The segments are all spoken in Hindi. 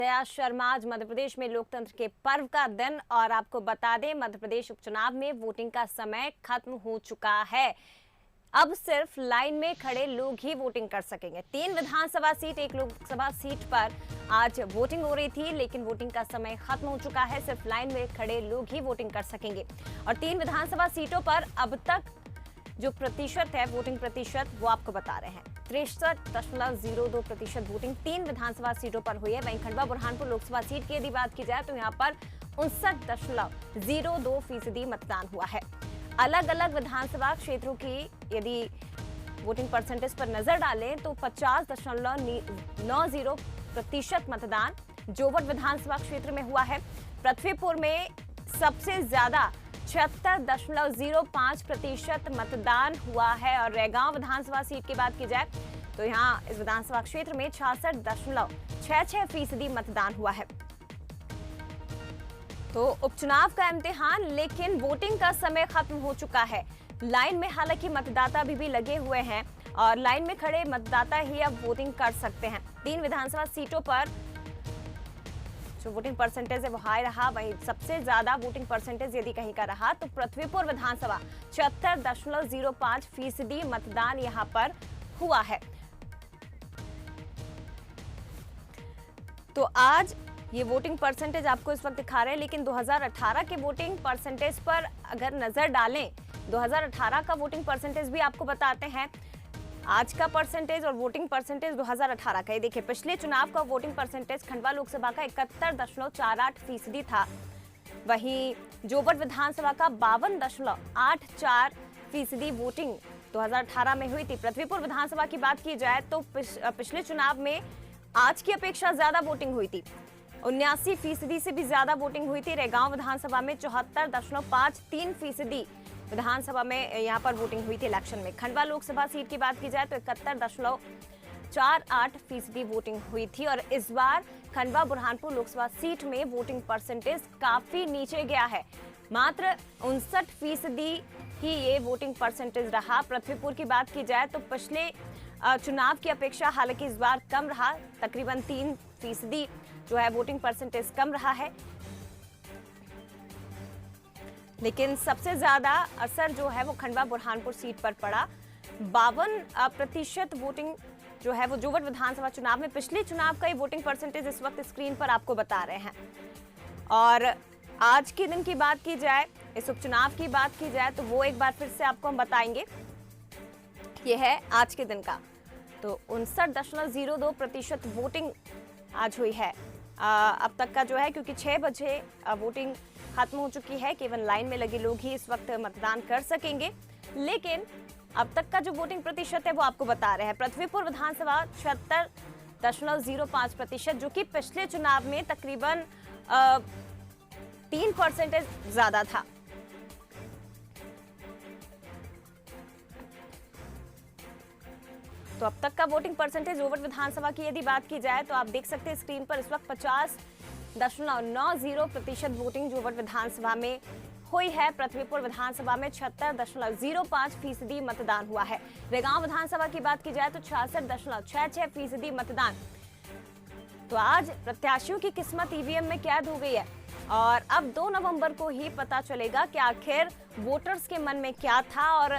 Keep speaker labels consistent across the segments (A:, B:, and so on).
A: दया शर्मा। आज मध्य प्रदेश में लोकतंत्र के पर्व का दिन और आपको बता दें मध्य प्रदेश उपचुनाव में वोटिंग का समय खत्म हो चुका है। अब सिर्फ लाइन में खड़े लोग ही वोटिंग कर सकेंगे। 3 विधानसभा सीट, 1 लोकसभा सीट पर आज वोटिंग हो रही थी, लेकिन वोटिंग का समय खत्म हो चुका है। सिर्फ लाइन में खड़े लोग ही वोटिंग कर सकेंगे और 3 विधानसभा सीटों पर अब तक जो प्रतिशत है, वोटिंग प्रतिशत, वो आपको बता रहे हैं। 63.02% वोटिंग 3 विधानसभा सीटों पर हुई है। वहीं खंडवा बुरहानपुर लोकसभा सीट की यदि बात की जाए तो यहाँ पर 59.02% मतदान हुआ है। अलग अलग विधानसभा क्षेत्रों की यदि वोटिंग परसेंटेज पर नजर डालें तो 50.90% मतदान जोवट विधानसभा क्षेत्र में हुआ है। पृथ्वीपुर में सबसे ज्यादा 76.05% मतदान हुआ है और रैगांव विधानसभा सीट की बात की जाए तो यहाँ इस विधानसभा क्षेत्र में 66.66% मतदान हुआ है। तो उपचुनाव का इम्तिहान, लेकिन वोटिंग का समय खत्म हो चुका है। लाइन में हालांकि मतदाता भी लगे हुए हैं और लाइन में खड़े मतदाता ही अब वोटिंग कर सकते हैं। 3 विधानसभा सीटों पर जो वोटिंग परसेंटेज है वो हाई रहा। वहीं सबसे ज्यादा वोटिंग परसेंटेज यदि कहीं का रहा तो पृथ्वीपुर विधानसभा 76.05% मतदान यहां पर हुआ है। तो आज ये वोटिंग परसेंटेज आपको इस वक्त दिखा रहे हैं, लेकिन 2018 के वोटिंग परसेंटेज पर अगर नजर डालें, 2018 का वोटिंग परसेंटेज भी आपको बताते हैं। आज का परसेंटेज और वोटिंग परसेंटेज 2018 का, ये देखिए पिछले चुनाव का वोटिंग परसेंटेज खंडवा लोकसभा का 71.48% था। वहीं जोवट विधानसभा का 52.84% वोटिंग 2018 में हुई थी। पृथ्वीपुर विधानसभा की बात की जाए तो पिछले चुनाव में आज की अपेक्षा ज्यादा वोटिंग हुई थी, 79% से भी ज्यादा वोटिंग हुई थी। रैगांव विधानसभा में 74.53% विधानसभा में यहाँ पर वोटिंग हुई थी इलेक्शन में। खंडवा लोकसभा सीट की बात की जाए तो 71.48% वोटिंग हुई थी और इस बार खंडवा बुरहानपुर लोकसभा सीट में वोटिंग परसेंटेज काफी नीचे गया है। मात्र 59% ही ये वोटिंग परसेंटेज रहा। पृथ्वीपुर की बात की जाए तो पिछले चुनाव की अपेक्षा हालांकि इस बार कम रहा, तकरीबन 3% जो है वोटिंग परसेंटेज कम रहा है। लेकिन सबसे ज्यादा असर जो है वो खंडवा बुरहानपुर सीट पर पड़ा। 52% वोटिंग जो है वो जोवट विधानसभा चुनाव में, पिछले चुनाव का ये वोटिंग परसेंटेज इस वक्त स्क्रीन पर आपको बता रहे हैं। और आज के दिन की बात की जाए, इस उपचुनाव की बात की जाए तो वो एक बार फिर से आपको हम बताएंगे। ये है आज के दिन का, तो 59.02% वोटिंग आज हुई है अब तक का जो है, क्योंकि 6 बजे वोटिंग खत्म हो चुकी है। केवल लाइन में लगे लोग ही इस वक्त मतदान कर सकेंगे। लेकिन अब तक का जो वोटिंग प्रतिशत है वो आपको बता रहे हैं। पृथ्वीपुर विधानसभा 76.05%, जो कि पिछले चुनाव में तकरीबन 3% ज्यादा था। तो अब तक का वोटिंग परसेंटेज जोवट विधानसभा की यदि बात की जाए तो आप देख सकते हैं स्क्रीन पर इस वक्त 50.90% वोटिंग जोवट विधानसभा में हुई है। पृथ्वीपुर विधानसभा में 76.05% मतदान हुआ है। रैगांव विधानसभा की बात की जाए तो 66.66% मतदान। तो आज प्रत्याशियों की किस्मत ईवीएम में कैद हो गई है और अब 2 नवंबर को ही पता चलेगा कि आखिर वोटर्स के मन में क्या था और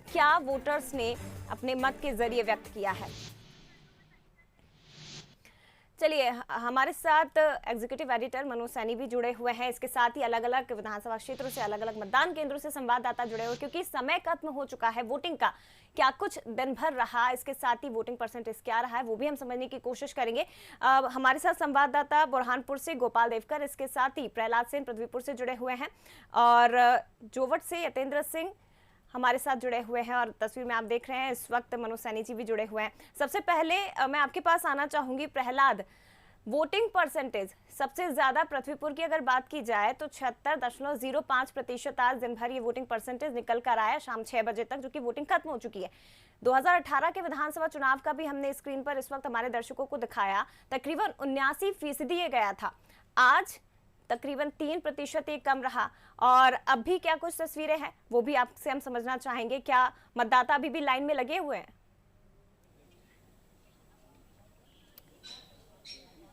A: क्या वोटर्स ने अपने मत के जरिए व्यक्त किया है। चलिए, हमारे साथ एग्जीक्यूटिव एडिटर मनोज सैनी भी जुड़े हुए हैं। इसके साथ ही अलग अलग विधानसभा क्षेत्रों से, अलग अलग मतदान केंद्रों से संवाददाता जुड़े हुए, क्योंकि समय खत्म हो चुका है वोटिंग का। क्या कुछ दिन भर रहा, इसके साथ ही वोटिंग परसेंटेज क्या रहा है वो भी हम समझने की कोशिश करेंगे। हमारे साथ संवाददाता बुरहानपुर से गोपाल देवकर, इसके साथ ही प्रहलाद सेन पृथ्वीपुर से जुड़े हुए हैं और जोवट से यतेंद्र सिंह हमारे साथ जुड़े हुए हैं और तस्वीर में आप देख रहे हैं इस वक्त मनोज सैनी जी भी जुड़े हुए हैं। सबसे पहले मैं आपके पास आना चाहूंगी प्रहलाद, वोटिंग परसेंटेज सबसे ज्यादा पृथ्वीपुर की अगर बात की जाए तो 76.05% आज दिन भर ये वोटिंग परसेंटेज निकल कर आया शाम 6 बजे तक, जो कि वोटिंग खत्म हो चुकी है। 2018 के विधानसभा चुनाव का भी हमने स्क्रीन पर इस वक्त हमारे दर्शकों को दिखाया, तकरीबन 79% ये गया था। आज तकरीबन 3% ये कम रहा और अब भी क्या कुछ तस्वीरें हैं वो भी आपसे हम समझना चाहेंगे। क्या मतदाता अभी भी लाइन में लगे हुए हैं?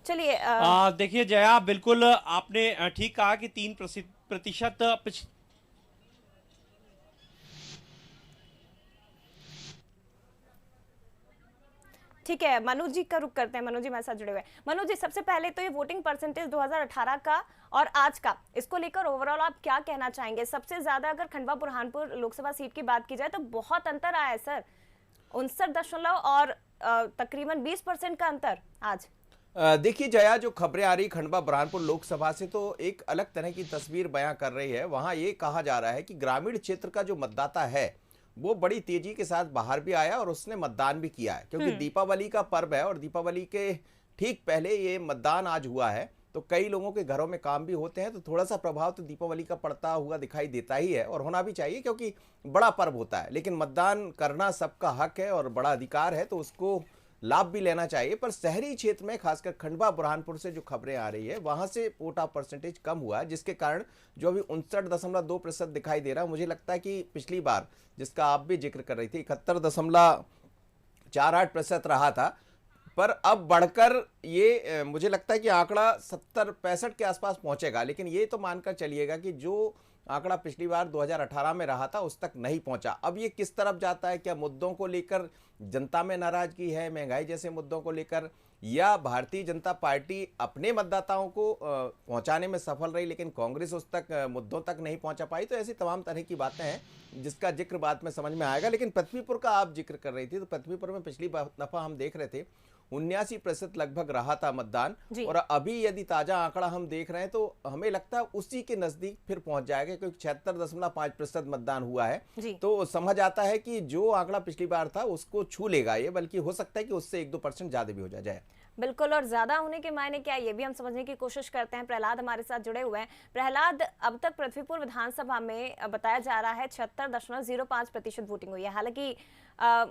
A: चलिए
B: देखिए जया, बिल्कुल आपने ठीक कहा कि 3%
A: ठीक है, मनोज जी का रुख करते हैं। मनोज जी हमारे साथ जुड़े हुए हैं। मनोज जी, सबसे पहले तो ये वोटिंग परसेंटेज 2018 का और आज का, इसको लेकर ओवरऑल आप क्या कहना चाहेंगे? सबसे ज्यादा अगर खंडवा बुरहानपुर लोकसभा सीट की बात की जाए तो बहुत अंतर आया है सर, 69 और तकरीबन 20% का अंतर आज।
C: देखिए जया, जो खबरें आ रही खंडवा बुरहानपुर लोकसभा से तो एक अलग तरह की तस्वीर बयां कर रही है। वहां ये कहा जा रहा है कि ग्रामीण क्षेत्र का जो मतदाता है वो बड़ी तेजी के साथ बाहर भी आया और उसने मतदान भी किया है, क्योंकि दीपावली का पर्व है और दीपावली के ठीक पहले ये मतदान आज हुआ है। तो कई लोगों के घरों में काम भी होते हैं, तो थोड़ा सा प्रभाव तो दीपावली का पड़ता हुआ दिखाई देता ही है और होना भी चाहिए, क्योंकि बड़ा पर्व होता है। लेकिन मतदान करना सबका हक है और बड़ा अधिकार है, तो उसको लाभ भी लेना चाहिए। पर शहरी क्षेत्र में खासकर खंडवा बुरहानपुर से जो खबरें आ रही है वहां से वोट ऑफ परसेंटेज कम हुआ है, जिसके कारण जो अभी 59.2% दिखाई दे रहा है, मुझे लगता है कि पिछली बार जिसका आप भी जिक्र कर रही थी 71.48% रहा था, पर अब बढ़कर ये मुझे लगता है कि आंकड़ा 70-65 के आसपास पहुंचेगा। लेकिन ये तो मानकर चलिएगा कि जो आंकड़ा पिछली बार 2018 में रहा था उस तक नहीं पहुंचा। अब ये किस तरफ जाता है, क्या मुद्दों को लेकर जनता में नाराजगी है, महंगाई जैसे मुद्दों को लेकर, या भारतीय जनता पार्टी अपने मतदाताओं को पहुंचाने में सफल रही लेकिन कांग्रेस उस तक मुद्दों तक नहीं पहुंचा पाई। तो ऐसी तमाम तरह की बातें हैं जिसका जिक्र बाद में समझ में आएगा। लेकिन पृथ्वीपुर का आप जिक्र कर रही थी, तो पृथ्वीपुर में पिछली दफा हम देख रहे थे 79% लगभग रहा था मतदान, और अभी यदि ताजा आंकड़ा हम देख रहे हैं तो हमें लगता है उसी के नजदीक फिर पहुंच जाएगा, क्योंकि 76.5% मतदान हुआ है। तो समझ आता है कि जो आंकड़ा पिछली बार था उसको छू लेगा ये, बल्कि हो सकता है कि उससे 1-2% ज्यादा भी हो जाए।
A: बिल्कुल, और ज्यादा होने के मायने क्या, ये भी हम समझने की कोशिश करते हैं। प्रहलाद हमारे साथ जुड़े हुए हैं। प्रहलाद, अब तक पृथ्वीपुर विधानसभा में बताया जा रहा है 76.05% वोटिंग हुई है। हालांकि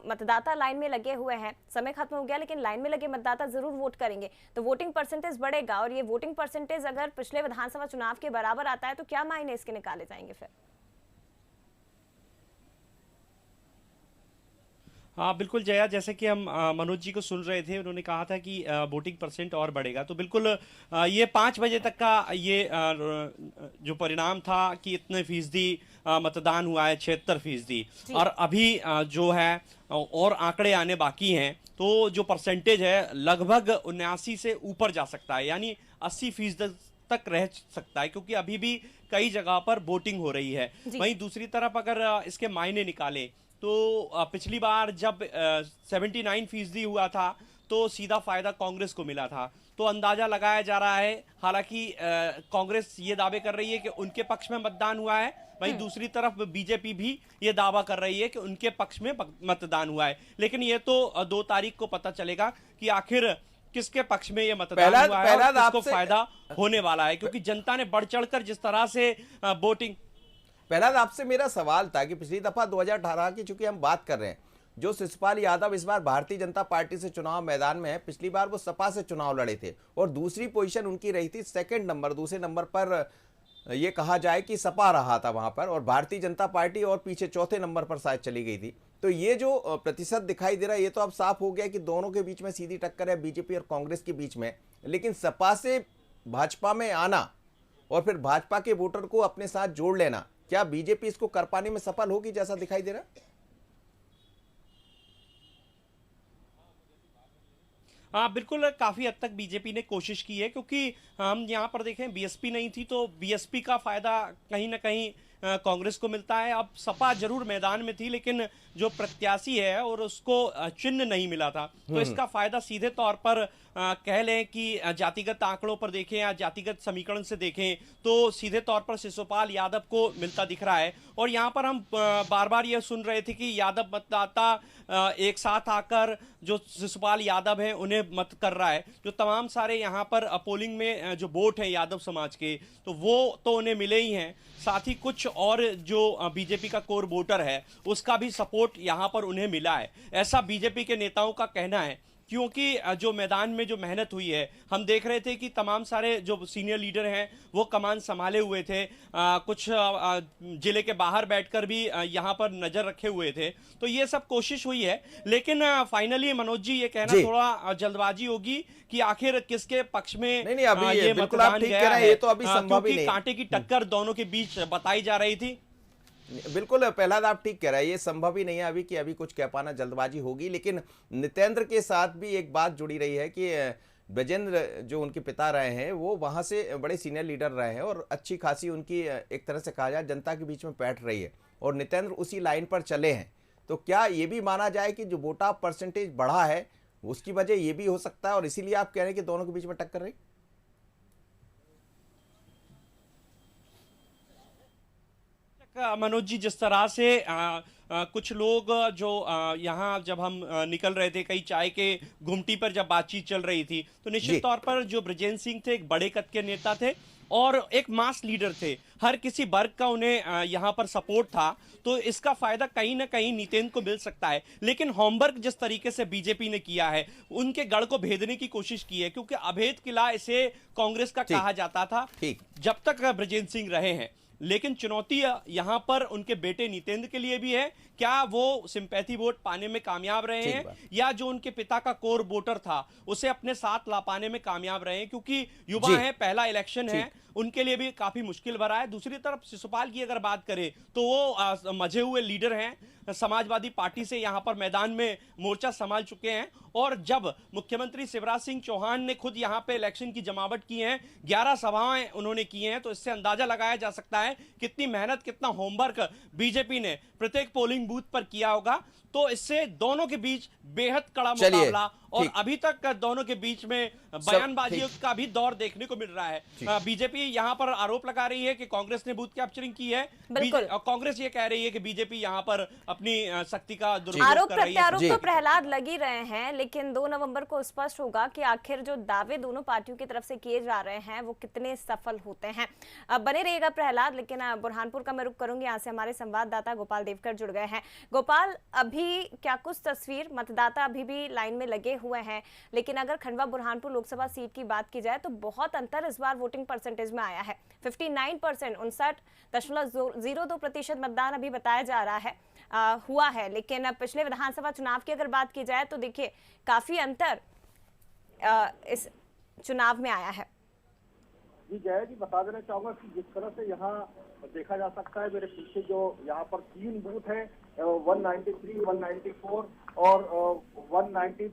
A: मतदाता लाइन में लगे हुए हैं, समय खत्म हो गया लेकिन लाइन में लगे मतदाता जरूर वोट करेंगे, तो वोटिंग परसेंटेज बढ़ेगा। और ये वोटिंग परसेंटेज अगर पिछले विधानसभा चुनाव के बराबर आता है तो क्या मायने इसके निकाले जाएंगे फिर?
B: हाँ बिल्कुल जया, जैसे कि हम मनोज जी को सुन रहे थे, उन्होंने कहा था कि वोटिंग परसेंट और बढ़ेगा। तो बिल्कुल ये 5 बजे तक का ये जो परिणाम था कि इतने फीसदी मतदान हुआ है 76%, और अभी जो है और आंकड़े आने बाकी हैं, तो जो परसेंटेज है लगभग 79 से ऊपर जा सकता है, यानी 80% तक रह सकता है, क्योंकि अभी भी कई जगह पर वोटिंग हो रही है। वहीं दूसरी तरफ अगर इसके मायने निकालें तो पिछली बार जब 79% हुआ था तो सीधा फायदा कांग्रेस को मिला था। तो अंदाजा लगाया जा रहा है, हालांकि कांग्रेस ये दावे कर रही है कि उनके पक्ष में मतदान हुआ है, वहीं दूसरी तरफ बीजेपी भी ये दावा कर रही है कि उनके पक्ष में मतदान हुआ है। लेकिन ये तो 2 तारीख को पता चलेगा कि आखिर किसके पक्ष में ये मतदान हुआ है और किसको फायदा होने वाला है, क्योंकि जनता ने बढ़ चढ़कर जिस तरह से वोटिंग।
C: प्रहलाद, आपसे मेरा सवाल था कि पिछली दफा 2018 की चूंकि हम बात कर रहे हैं, जो शिषपाल यादव इस बार भारतीय जनता पार्टी से चुनाव मैदान में है, पिछली बार वो सपा से चुनाव लड़े थे और दूसरी पोजीशन उनकी रही थी सेकंड नंबर, दूसरे नंबर पर ये कहा जाए कि सपा रहा था वहां पर, और भारतीय जनता पार्टी और पीछे चौथे नंबर पर शायद चली गई थी। तो ये जो प्रतिशत दिखाई दे रहा है, ये तो अब साफ हो गया कि दोनों के बीच में सीधी टक्कर है, बीजेपी और कांग्रेस के बीच में। लेकिन सपा से भाजपा में आना और फिर भाजपा के वोटर को अपने साथ जोड़ लेना, क्या बीजेपी इसको कर पाने में सफल होगी जैसा दिखाई दे रहा है?
B: हाँ बिल्कुल, काफी हद तक बीजेपी ने कोशिश की है, क्योंकि हम यहाँ पर देखें बीएसपी नहीं थी तो बीएसपी का फायदा कहीं ना कहीं कांग्रेस को मिलता है। अब सपा जरूर मैदान में थी लेकिन जो प्रत्याशी है और उसको चिन्ह नहीं मिला था, तो इसका फायदा सीधे तौर पर कह लें कि जातिगत आंकड़ों पर देखें या जातिगत समीकरण से देखें तो सीधे तौर पर शिशुपाल यादव को मिलता दिख रहा है। और यहाँ पर हम बार बार ये सुन रहे थे कि यादव मतदाता एक साथ आकर जो शिशुपाल यादव है उन्हें मत कर रहा है। जो तमाम सारे यहाँ पर पोलिंग में जो वोट हैं यादव समाज के, तो वो तो उन्हें मिले ही हैं, साथ ही कुछ और जो बीजेपी का कोर वोटर है उसका भी सपोर्ट यहाँ पर उन्हें मिला है, ऐसा बीजेपी के नेताओं का कहना है। क्योंकि जो मैदान में जो मेहनत हुई है, हम देख रहे थे कि तमाम सारे जो सीनियर लीडर हैं वो कमान संभाले हुए थे, कुछ जिले के बाहर बैठकर भी यहाँ पर नजर रखे हुए थे। तो ये सब कोशिश हुई है, लेकिन फाइनली मनोज जी ये कहना थोड़ा जल्दबाजी होगी कि आखिर किसके पक्ष में
C: नहीं अभी
B: ये
C: बिल्कुल आप
B: मतदान
C: ठीक
B: गया
C: कह रहे हैं,
B: है,
C: ये तो अभी संभव ही नहीं।
B: कांटे की टक्कर दोनों के बीच बताई जा रही थी।
C: बिल्कुल प्रहलाद आप ठीक कह रहे हैं, ये संभव ही नहीं है अभी कि अभी कुछ कह पाना, जल्दबाजी होगी। लेकिन नितेंद्र के साथ भी एक बात जुड़ी रही है कि ब्रजेंद्र जो उनके पिता रहे हैं वो वहां से बड़े सीनियर लीडर रहे हैं और अच्छी खासी उनकी एक तरह से कहा जाए जनता के बीच में बैठ रही है, और नितेंद्र उसी लाइन पर चले हैं। तो क्या ये भी माना जाए कि जो वोट ऑफ परसेंटेज बढ़ा है उसकी वजह ये भी हो सकता है, और इसीलिए आप कह रहे हैं कि दोनों के बीच में टक्कर रही?
B: मनोज जी, जिस तरह से कुछ लोग जो यहाँ जब हम निकल रहे थे, कई चाय के घुमटी पर जब बातचीत चल रही थी, तो निश्चित तौर पर जो ब्रजेंद्र सिंह थे एक बड़े कद के नेता थे और एक मास लीडर थे, हर किसी वर्ग का उन्हें यहाँ पर सपोर्ट था। तो इसका फायदा कहीं ना कहीं नितेंद्र को मिल सकता है। लेकिन होमवर्क जिस तरीके से बीजेपी ने किया है, उनके गढ़ को भेदने की कोशिश की है, क्योंकि अभेद किला इसे कांग्रेस का कहा जाता था जब तक ब्रजेंद्र सिंह रहे हैं। लेकिन चुनौती यहां पर उनके बेटे नितेंद्र के लिए भी है, क्या वो सिंपैथी वोट पाने में कामयाब रहे हैं, या जो उनके पिता का कोर वोटर था उसे अपने साथ ला पाने में कामयाब रहे हैं, क्योंकि युवा है, पहला इलेक्शन है, उनके लिए भी काफी मुश्किल भरा है। दूसरी तरफ शिशुपाल की अगर बात करें तो वो मजे हुए लीडर हैं, समाजवादी पार्टी से यहां पर मैदान में मोर्चा संभाल चुके हैं, और जब मुख्यमंत्री शिवराज सिंह चौहान ने खुद यहां पे इलेक्शन की जमावट की है, 11 सभाएं उन्होंने की हैं, तो इससे अंदाजा लगाया जा सकता है कितनी मेहनत, कितना होमवर्क बीजेपी ने प्रत्येक पोलिंग बूथ पर किया होगा। तो इससे दोनों के बीच बेहद कड़ा मुकाबला, और अभी तक दोनों के बीच में बयानबाजियों का भी दौर देखने को मिल रहा है। बीजेपी यहां पर आरोप लगा रही है कि कांग्रेस ने बूथ कैप्चरिंग की है, कांग्रेस ये कह रही है कि बीजेपी यहां पर अपनी शक्ति का
A: आरोप प्रत्यारोप तो प्रहलाद लग ही रहे हैं, लेकिन 2 नवंबर को स्पष्ट होगा कि आखिर जो दावे दोनों पार्टियों की तरफ से किए जा रहे हैं वो कितने सफल होते हैं। अब बने रहेगा प्रहलाद, लेकिन बुरहानपुर का मैं रुख करूंगी, यहाँ से हमारे संवाददाता गोपाल देवकर जुड़ गए हैं। गोपाल, अभी क्या कुछ तस्वीर, मतदाता अभी भी लाइन में लगे हुए हैं, लेकिन अगर खंडवा बुरहानपुर लोकसभा सीट की बात की जाए तो बहुत अंतर इस बार वोटिंग परसेंटेज में आया है। 59%, 59.02% मतदान अभी बताया जा रहा है हुआ है। लेकिन पिछले विधानसभा चुनाव की अगर बात की जाए तो देखिए काफी अंतर इस चुनाव में आया है।
D: जी जया जी, बता देना चाहूंगा कि जिस तरह से यहाँ देखा जा सकता है, मेरे पीछे जो यहाँ पर 3 बूथ है, 193, 194 और 190,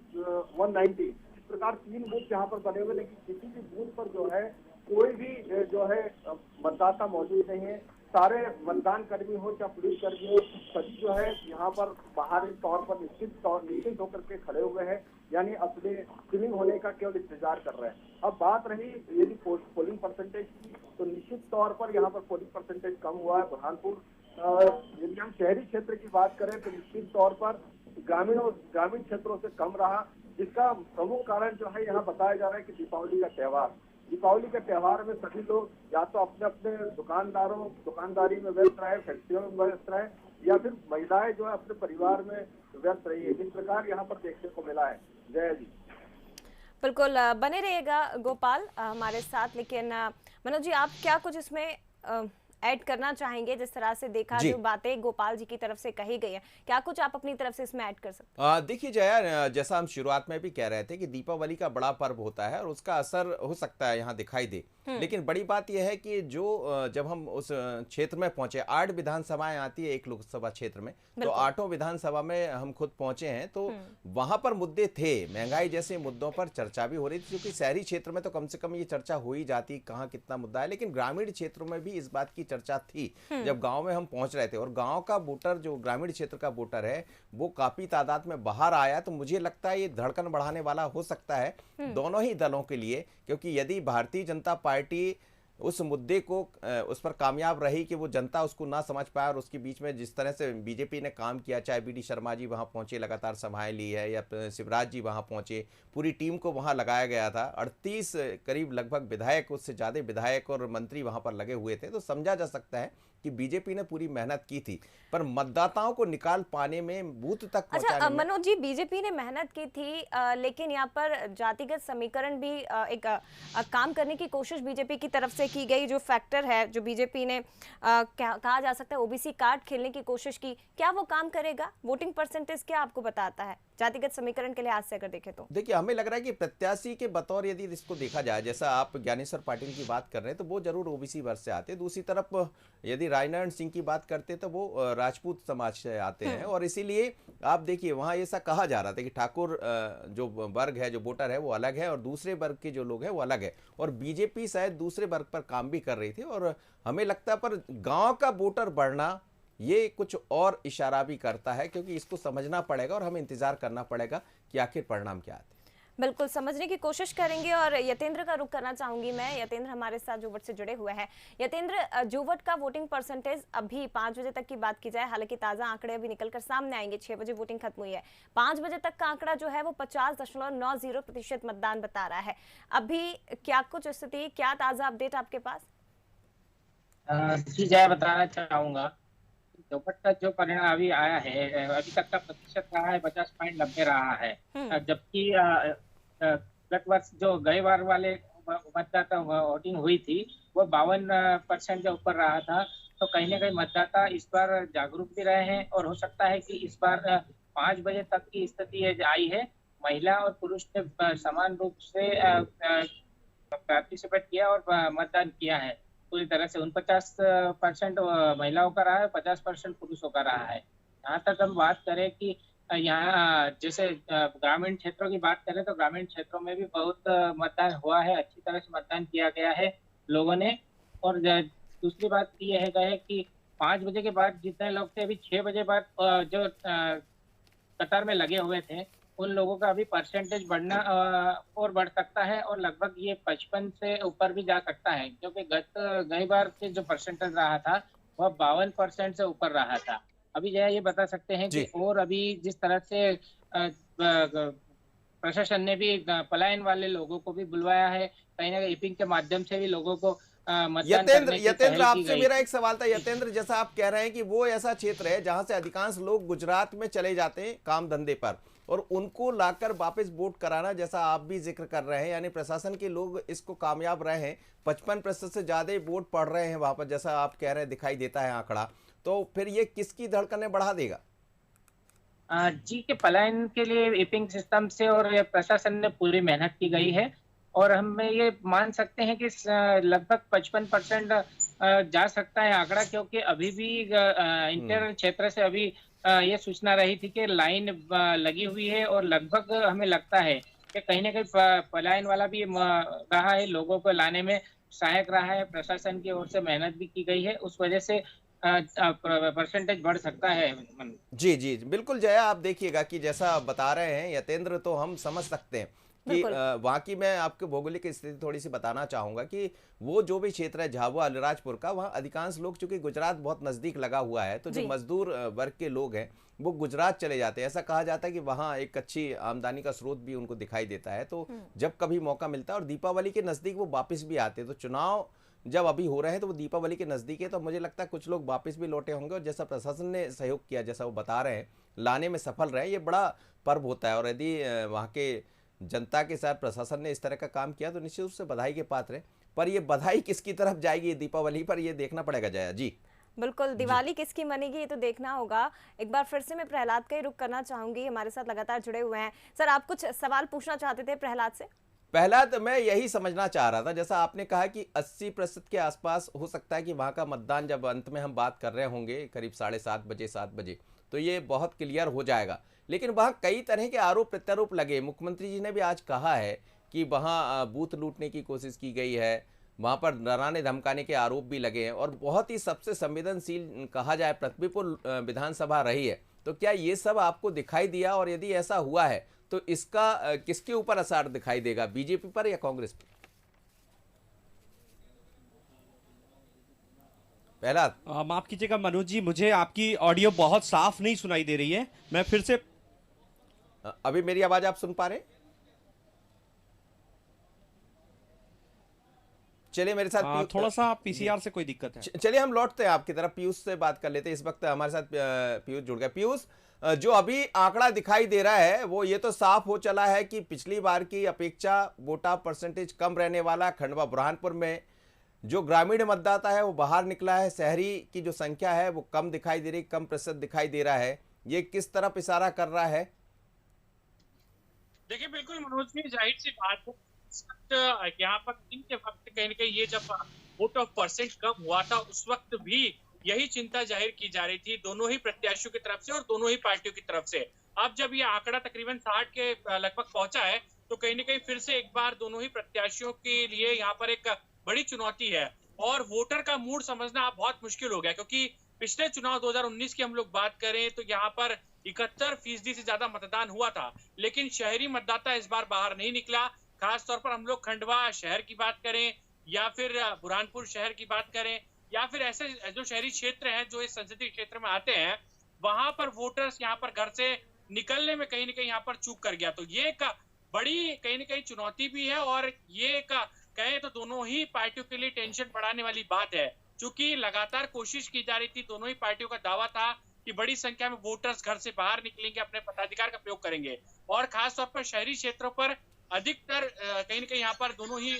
D: इस प्रकार 3 बूथ यहाँ पर बने हुए, लेकिन किसी भी बूथ पर जो है कोई भी जो है मतदाता मौजूद नहीं है। सारे मतदान कर्मी हो चाहे पुलिस कर्मी हो, सभी जो है यहाँ पर बाहरी तौर पर निश्चित होकर के खड़े हुए हैं, यानी अपने स्ट्रीमिंग होने का केवल इंतजार कर रहे हैं। अब बात रही यदि पोलिंग परसेंटेज की, तो निश्चित तौर पर यहाँ पर पोलिंग परसेंटेज कम हुआ है बुरहानपुर। यदि हम शहरी क्षेत्र की बात करें तो निश्चित तौर पर ग्रामीण क्षेत्रों से कम रहा, जिसका प्रमुख कारण जो है यहाँ बताया जा रहा है कि दीपावली के त्यौहार में सभी लोग या तो अपने अपने दुकानदारी में व्यस्त रहे, फैक्ट्रियों में व्यस्त रहे, या फिर महिलाएं जो है अपने परिवार में व्यस्त रही है, जिस प्रकार यहाँ पर देखने को मिला है। जय जी,
A: बिल्कुल बने रहेगा गोपाल हमारे साथ। लेकिन मनोज जी, आप क्या कुछ इसमें ऐड करना चाहेंगे? जिस तरह से देखा, जो बातें गोपाल जी की तरफ से कही गई है, क्या कुछ आप अपनी तरफ से इसमें ऐड कर सकते हैं?
C: देखिए जया, जैसा हम शुरुआत में भी कह रहे थे कि दीपावली का बड़ा पर्व होता है और उसका असर हो सकता है यहाँ दिखाई दे, लेकिन बड़ी बात यह है कि जब हम उस क्षेत्र में पहुंचे, 8 विधानसभाएं आती है एक लोकसभा क्षेत्र में, तो 8 विधानसभा में हम खुद पहुंचे हैं, तो वहां पर मुद्दे थे, महंगाई जैसे मुद्दों पर चर्चा भी हो रही थी, क्योंकि शहरी क्षेत्र में तो कम से कम ये चर्चा हो ही जाती कहाँ कितना मुद्दा है, लेकिन ग्रामीण क्षेत्रों में भी इस बात की चर्चा थी जब गांव में हम पहुंच रहे थे। और गांव का वोटर, जो ग्रामीण क्षेत्र का वोटर है, वो काफी तादाद में बाहर आया, तो मुझे लगता है ये धड़कन बढ़ाने वाला हो सकता है दोनों ही दलों के लिए, क्योंकि यदि भारतीय जनता पार्टी उस मुद्दे को उस पर कामयाब रही कि वो जनता उसको ना समझ पाए, और उसके बीच में जिस तरह से बीजेपी ने काम किया, चाहे बीडी शर्मा जी वहाँ पहुँचे, लगातार सभाएं ली है, या शिवराज जी वहाँ पहुँचे, पूरी टीम को वहाँ लगाया गया था, 38 करीब लगभग विधायक, उससे ज़्यादा विधायक और मंत्री वहाँ पर लगे हुए थे, तो समझा जा सकता है कि बीजेपी ने पूरी मेहनत की थी। पर मतदाताओं को निकाल पाने में, बूथ तक
A: अच्छा
C: पहुंचाने में,
A: मनोज जी, बीजेपी ने मेहनत की थी, लेकिन यहाँ पर जातिगत समीकरण भी काम करने की कोशिश बीजेपी की तरफ से की गई। जो फैक्टर है, जो बीजेपी ने कहा जा सकता है ओबीसी कार्ड खेलने की कोशिश की, क्या वो काम करेगा? वोटिंग परसेंटेज क्या आपको बताता है जातिगत समीकरण के लिहाज से अगर देखें तो?
C: देखिए, हमें लग रहा है कि प्रत्याशी के बतौर यदि इसको देखा जाए, जैसा आप ज्ञानेश्वर पाटिल की बात कर रहे हैं, तो वो जरूर ओबीसी वर्ग से आते हैं। दूसरी तरफ यदि राजनारायण सिंह की बात करते हैं तो वो राजपूत समाज से आते हैं, और इसीलिए आप देखिए वहाँ ऐसा कहा जा रहा था कि ठाकुर जो वर्ग है, जो वोटर है, वो अलग है, और दूसरे वर्ग के जो लोग हैं वो अलग है, और बीजेपी शायद दूसरे वर्ग पर काम भी कर रही थी। और हमें लगता है पर गांव का वोटर बढ़ना ये कुछ और इशारा भी करता है, क्योंकि इसको समझना पड़ेगा और हमें इंतजार करना पड़ेगा कि आखिर परिणाम क्या आते हैं।
A: बिल्कुल समझने की कोशिश करेंगे, और यतेंद्र का रुख करना चाहूंगी मैं। यतेंद्र हमारे साथ जोवट से जुड़े हुए हैं। यतेंद्र, जोवट का वोटिंग परसेंटेज अभी 5 बजे तक की बात की जाए, हालांकि ताजा आंकड़े अभी निकलकर सामने आएंगे, 6 बजे वोटिंग खत्म हुई है, 5 बजे तक का आंकड़ा जो है वो 50.90% मतदान बता रहा है। अभी क्या कुछ स्थिति, क्या ताजा अपडेट आपके पास?
E: जी, जय बताना चाहूंगा, जोवट का जो परिणाम अभी आया है, अभी तक का प्रतिशत रहा है 50.90 रहा है, जबकि गत वर्ष जो गए बार वाले मतदाता वोटिंग हुई थी वो 52% के ऊपर रहा था। तो कहीं ना कहीं मतदाता इस बार जागरूक भी रहे हैं, और हो सकता है कि इस बार 5 बजे तक की स्थिति आई है, महिला और पुरुष ने समान रूप से पार्टिसिपेट किया और मतदान किया है। पूरी तरह से 49% महिलाओं का रहा है, 50% पुरुषों का रहा है। यहाँ तक हम बात करें कि यहाँ जैसे ग्रामीण क्षेत्रों की बात करें तो ग्रामीण क्षेत्रों में भी बहुत मतदान हुआ है, अच्छी तरह से मतदान किया गया है लोगों ने। और दूसरी बात ये है कि 5 बजे के बाद जितने लोग थे, अभी 6 बजे बाद जो कतार में लगे हुए थे, उन लोगों का अभी परसेंटेज बढ़ना और बढ़ सकता है, और लगभग ये 55 से ऊपर भी जा सकता है, क्योंकि गई बार के जो परसेंटेज रहा था वह 52% से ऊपर रहा था। अभी जो है ये बता सकते हैं कि और अभी जिस तरह से प्रशासन ने भी पलायन वाले लोगों को भी बुलवाया है, कहीं ना कहीं ईपिंग के माध्यम से भी लोगों को
C: यतेंद्र आपसे मेरा एक सवाल था। यतेंद्र, जैसा आप कह रहे हैं कि वो ऐसा क्षेत्र है जहां से अधिकांश लोग गुजरात में चले जाते हैं काम धंधे पर, और उनको लाकर वापस वोट कराना, जैसा आप भी जिक्र कर रहे हैं, यानी प्रशासन के लोग इसको कामयाब रहे हैं, 55% से ज्यादा वोट पड़ रहे हैं वहां पर, जैसा आप कह रहे हैं, दिखाई देता है आंकड़ा, तो फिर ये किसकी धड़कनें बढ़ा देगा?
E: जी, के पलायन के लिए ईपिंग सिस्टम से और प्रशासन ने पूरी मेहनत की गई है, और हम ये मान सकते हैं कि लगभग 55% जा सकता है आंकड़ा, क्योंकि अभी भी इंटर क्षेत्र से अभी ये सूचना रही थी कि लाइन लगी हुई है, और लगभग हमें लगता है कि कहीं ना कहीं पलायन वाला भी रहा है, लोगों को लाने में सहायक रहा है, प्रशासन की ओर से मेहनत भी की गई है, उस वजह से परसेंटेज बढ़ सकता है।
C: जी जी बिल्कुल जया, आप देखिएगा कि जैसा बता रहे हैं यतेंद्र, तो हम समझ सकते हैं कि वहाँ की, मैं आपको भौगोलिक स्थिति थोड़ी सी बताना चाहूंगा कि वो जो भी क्षेत्र है झाबुआ अलीराजपुर का, वहाँ अधिकांश लोग, चूंकि गुजरात बहुत नजदीक लगा हुआ है, तो जो मजदूर वर्ग के लोग हैं वो गुजरात चले जाते हैं। ऐसा कहा जाता है कि वहाँ एक अच्छी आमदनी का स्रोत भी उनको दिखाई देता है, तो जब कभी मौका मिलता है, और दीपावली के नजदीक वो वापिस भी आते हैं। तो चुनाव जब अभी हो रहे हैं तो वो दीपावली के नजदीक है, तो मुझे लगता है कुछ लोग वापस भी लौटे होंगे, और जैसा प्रशासन ने सहयोग किया, जैसा वो बता रहे हैं, लाने में सफल रहे, ये बड़ा पर्व होता है। और यदि वहाँ के जनता के साथ प्रशासन ने इस तरह का काम किया तो निश्चित रूप से बधाई के पात्र है। पर ये बधाई किसकी तरफ जाएगी दीपावली पर, ये देखना पड़ेगा जया जी।
A: बिल्कुल, दिवाली किसकी मनेगी ये तो देखना होगा। एक बार फिर से मैं प्रहलाद का ही रुख करना चाहूंगी, हमारे साथ लगातार जुड़े हुए हैं। सर, आप कुछ सवाल पूछना चाहते थे प्रहलाद से?
C: प्रहलाद, मैं यही समझना चाह रहा था, जैसा आपने कहा कि 80% के आसपास हो सकता है कि वहाँ का मतदान, जब अंत में हम बात कर रहे होंगे करीब 7:30 बजे 7 बजे, तो ये बहुत क्लियर हो जाएगा। लेकिन वहाँ कई तरह के आरोप प्रत्यारोप लगे। मुख्यमंत्री जी ने भी आज कहा है कि वहाँ बूथ लूटने की कोशिश की गई है, वहाँ पर डराने धमकाने के आरोप भी लगे हैं, और बहुत ही सबसे संवेदनशील कहा जाए पृथ्वीपुर विधानसभा रही है। तो क्या ये सब आपको दिखाई दिया, और यदि ऐसा हुआ है तो इसका किसके ऊपर असर दिखाई देगा, बीजेपी पर या कांग्रेस पर? प्रहलाद,
B: माफ कीजिएगा मनोज जी, मुझे आपकी ऑडियो बहुत साफ नहीं सुनाई दे रही है। मैं फिर से
C: अभी मेरी आवाज आप सुन पा रहे हैं? चलिए मेरे साथ
B: थोड़ा सा पीसीआर से कोई दिक्कत है।
C: चलिए हम लौटते हैं आपकी तरफ, पीयूष से बात कर लेते हैं। इस वक्त हमारे साथ पीयूष जुड़ गए। पीयूष, जो अभी आंकड़ा दिखाई दे रहा है वो ये तो साफ हो चला है कि पिछली बार की अपेक्षा वोटा परसेंटेज कम रहने वाला। खंडवा बुरहानपुर में जो ग्रामीण मतदाता है वो बाहर निकला है, शहरी की जो संख्या है वो कम दिखाई दे रही, कम प्रतिशत दिखाई दे रहा है। ये किस तरफ इशारा कर रहा है?
F: देखिए बिल्कुल मनोज जी, जाहिर सी बात है इस वक्त यहाँ पर दिन के वक्त कहीं न कहीं ये जब वोट ऑफ परसेंट कम हुआ था उस वक्त भी यही चिंता जाहिर की जा रही थी दोनों ही प्रत्याशियों की तरफ से और दोनों ही पार्टियों की तरफ से। अब जब ये आंकड़ा तकरीबन 60 के लगभग पहुंचा है तो कहीं न कहीं फिर से एक बार दोनों ही प्रत्याशियों के लिए यहाँ पर एक बड़ी चुनौती है और वोटर का मूड समझना अब बहुत मुश्किल हो गया, क्योंकि पिछले चुनाव 2019 की हम लोग बात करें तो यहाँ पर 71% से ज्यादा मतदान हुआ था, लेकिन शहरी मतदाता इस बार बाहर नहीं निकला। खास तौर पर हम लोग खंडवा शहर की बात करें या फिर बुरहानपुर शहर की बात करें या फिर ऐसे जो शहरी क्षेत्र हैं जो इस संसदीय क्षेत्र में आते हैं, वहां पर वोटर्स यहाँ पर घर से निकलने में कहीं न कहीं यहाँ पर चूक कर गया। तो ये एक बड़ी कहीं न कहीं चुनौती भी है और ये एक कहें तो दोनों ही पार्टियों के लिए टेंशन बढ़ाने वाली बात है, क्योंकि लगातार कोशिश की जा रही थी। दोनों ही पार्टियों का दावा था कि बड़ी संख्या में वोटर्स घर से बाहर निकलेंगे, अपने मताधिकार का प्रयोग करेंगे और खास तौर पर शहरी क्षेत्रों पर अधिकतर कहीं न कहीं यहाँ पर दोनों ही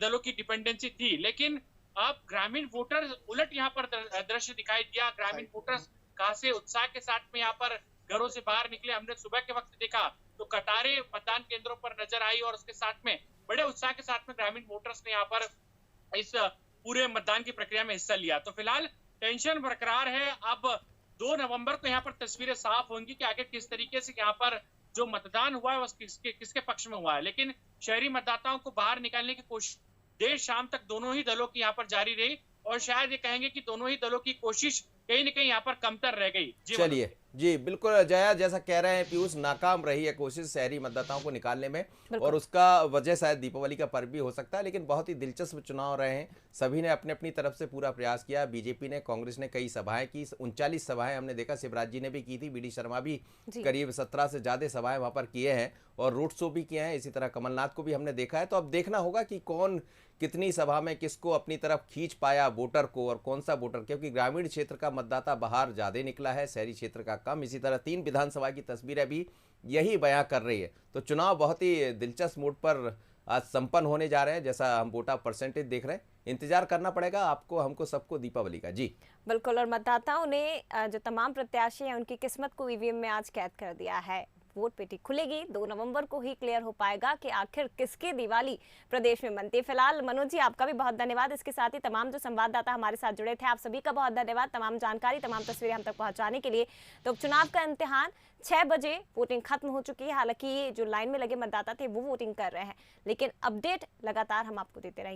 F: दलों की डिपेंडेंसी थी। लेकिन अब ग्रामीण वोटर उलट यहाँ पर दृश्य दिखाई दिया। ग्रामीण वोटर्स खासे उत्साह के साथ में यहाँ पर घरों से बाहर निकले। हमने सुबह के वक्त देखा तो कतारें मतदान केंद्रों पर नजर आई और उसके साथ में बड़े उत्साह के साथ में ग्रामीण वोटर्स ने यहाँ पर इस पूरे मतदान की प्रक्रिया में हिस्सा लिया। तो फिलहाल टेंशन बरकरार है। अब 2 नवंबर को यहाँ पर तस्वीरें साफ होंगी कि आगे किस तरीके से यहाँ पर जो मतदान हुआ है वो किसके पक्ष में हुआ है। लेकिन शहरी मतदाताओं को बाहर निकालने की कोशिश देर शाम तक दोनों ही दलों की यहाँ पर जारी रही और शायद ये कहेंगे कि दोनों ही दलों की कोशिश कहीं न कहीं यहाँ पर कमतर रह गई।
C: चलिए जी, बिल्कुल जया, जैसा कह रहे हैं पीयूष, नाकाम रही है कोशिश शहरी मतदाताओं को निकालने में और उसका वजह शायद दीपावली का पर्व भी हो सकता है। लेकिन बहुत ही दिलचस्प चुनाव रहे हैं, सभी ने अपने अपनी तरफ से पूरा प्रयास किया। बीजेपी ने, कांग्रेस ने कई सभाएं की, 39 सभाएं हमने देखा, शिवराज जी ने भी की थी, बीडी शर्मा भी करीब 17 से ज्यादा सभाएं वहां पर किए हैं और रोड शो भी किए हैं। इसी तरह कमलनाथ को भी हमने देखा है। तो अब देखना होगा कि कौन कितनी सभा में किसको अपनी तरफ खींच पाया वोटर को और कौन सा वोटर, क्योंकि ग्रामीण क्षेत्र का मतदाता बाहर ज्यादा निकला है, शहरी क्षेत्र का कम। इसी तरह 3 विधानसभा की तस्वीरें भी यही बयां कर रही है। तो चुनाव बहुत ही दिलचस्प मोड पर आज संपन्न होने जा रहे हैं। जैसा हम वोटा परसेंटेज देख रहे हैं, इंतजार करना पड़ेगा आपको, हमको, सबको दीपावली का। जी
A: बिल्कुल, और मतदाताओं ने जो तमाम प्रत्याशी हैं उनकी किस्मत को ईवीएम में आज कैद कर दिया है। वोट पेटी खुलेगी, 2 नवंबर को ही क्लियर हो पाएगा कि आखिर किसकी दिवाली प्रदेश में मनती है। फिलहाल मनोज जी, आपका भी बहुत धन्यवाद। इसके साथ ही तमाम जो संवाददाता हमारे साथ जुड़े थे, आप सभी का बहुत धन्यवाद, तमाम जानकारी, तमाम तस्वीरें हम तक पहुंचाने के लिए। तो चुनाव का इम्तिहान 6 बजे वोटिंग खत्म हो चुकी है। हालांकि जो लाइन में लगे मतदाता थे वो वोटिंग कर रहे हैं, लेकिन अपडेट लगातार हम आपको देते रहेंगे।